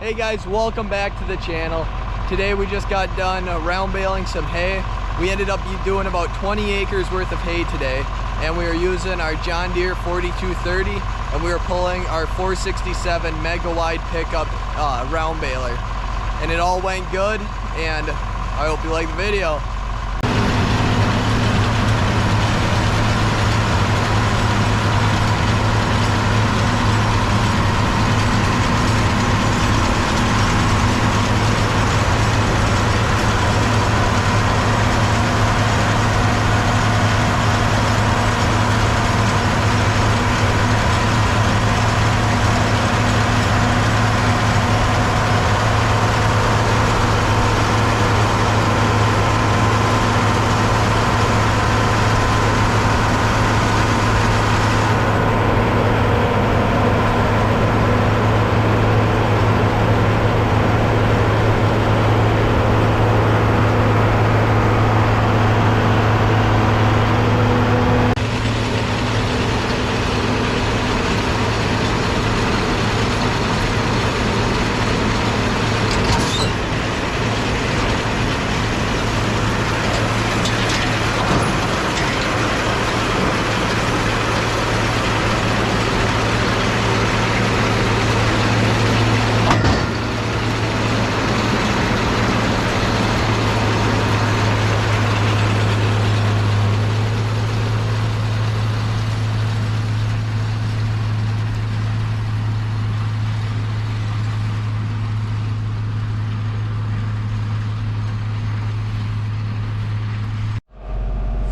Hey guys, welcome back to the channel. Today we just got done round baling some hay. We ended up doing about 20 acres worth of hay today, and we were using our John Deere 4230, and we were pulling our 467 mega wide pickup round baler. And it all went good, and I hope you like the video.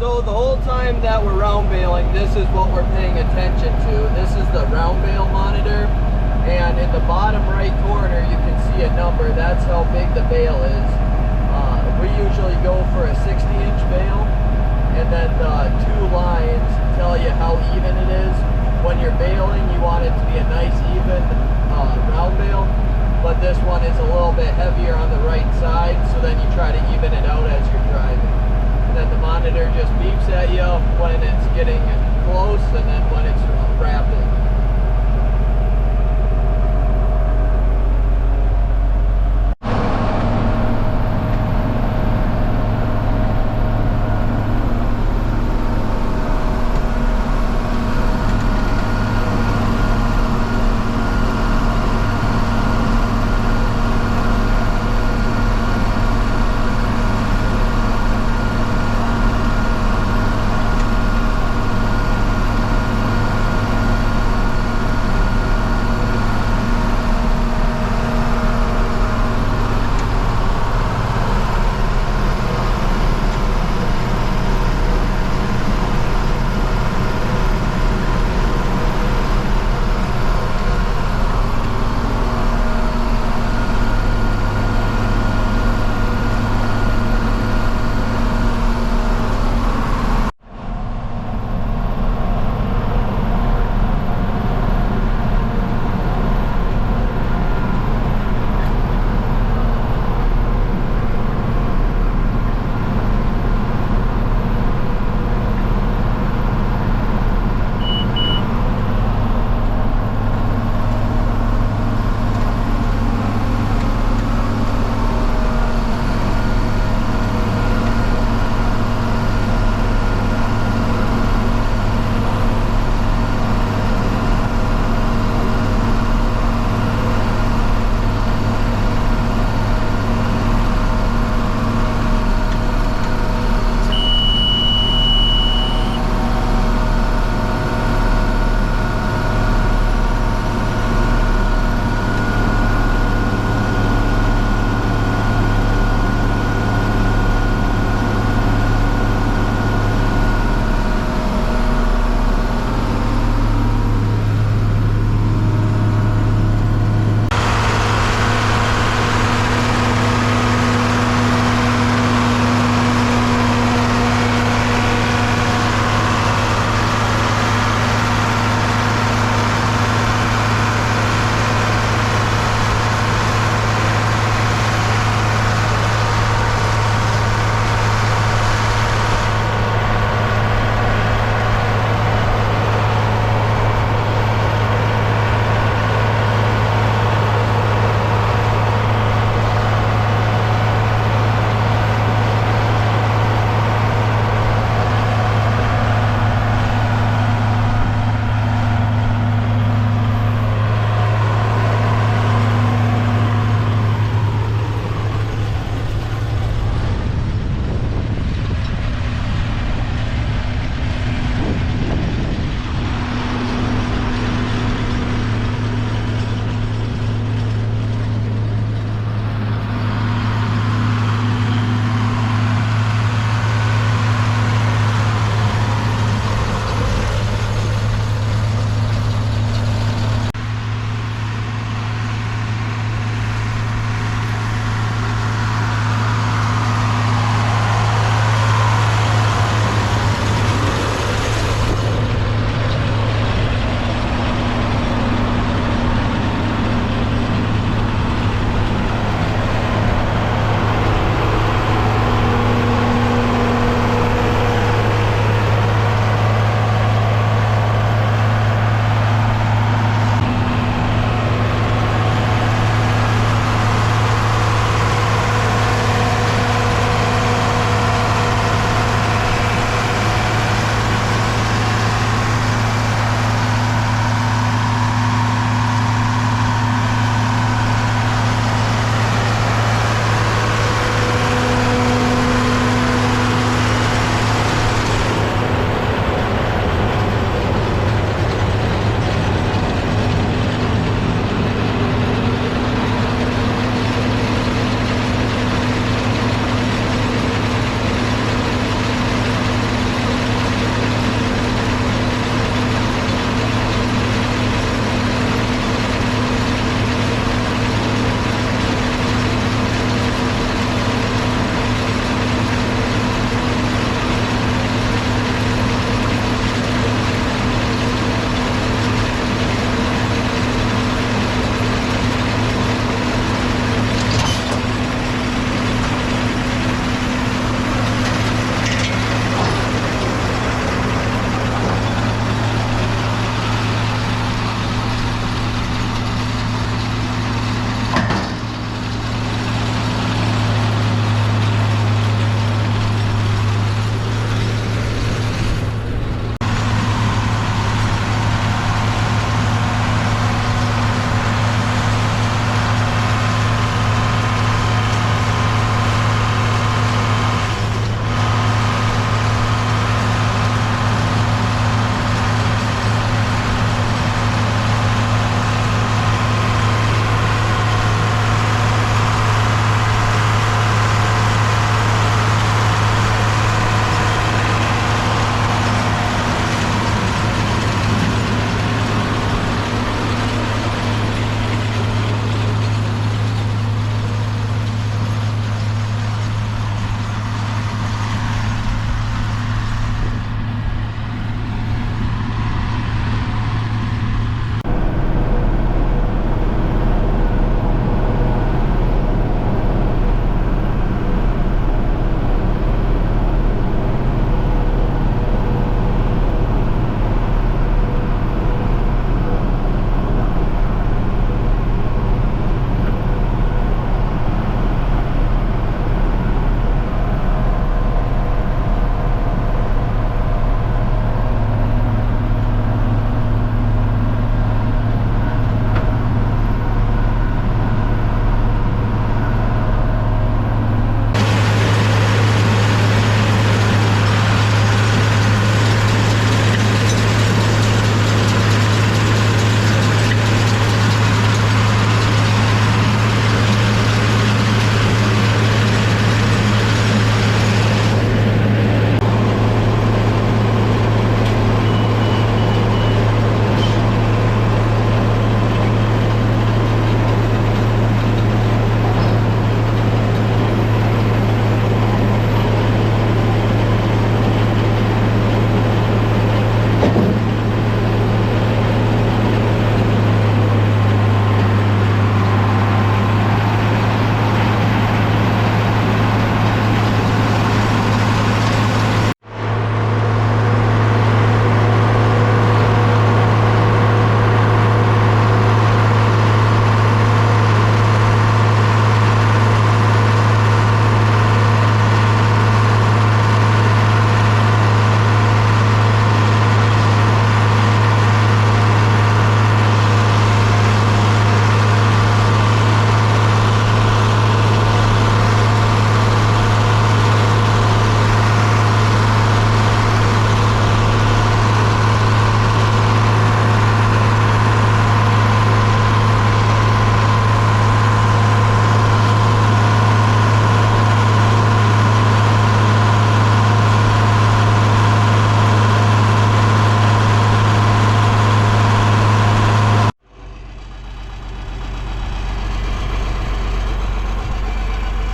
So the whole time that we're round baling, this is what we're paying attention to. This is the round bale monitor, and in the bottom right corner you can see a number. That's how big the bale is. We usually go for a 60-inch bale, and then the two lines tell you how even it is. When you're baling, you want it to be a nice even round bale, but this one is a little bit heavier on the right side, so then you try to even it out as you're driving. And then the monitor just beeps at you when it's getting close and then when it's rapid.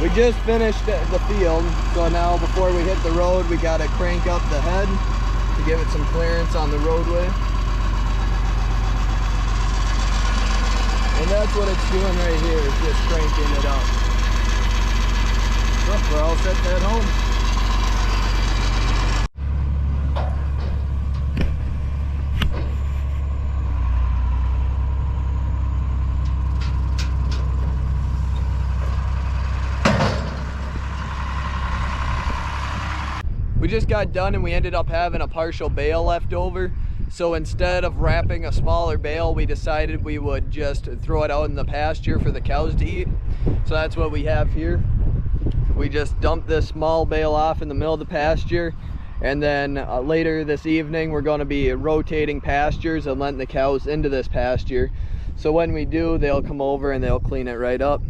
We just finished the field, so now before we hit the road, we gotta crank up the head to give it some clearance on the roadway. And that's what it's doing right here, is just cranking it up. So we're all set to head home. We just got done and we ended up having a partial bale left over. So instead of wrapping a smaller bale, we decided we would just throw it out in the pasture for the cows to eat. So that's what we have here. We just dumped this small bale off in the middle of the pasture. And then later this evening, we're going to be rotating pastures and letting the cows into this pasture. So when we do, they'll come over and they'll clean it right up.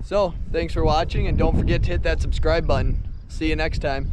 So thanks for watching, and don't forget to hit that subscribe button. See you next time.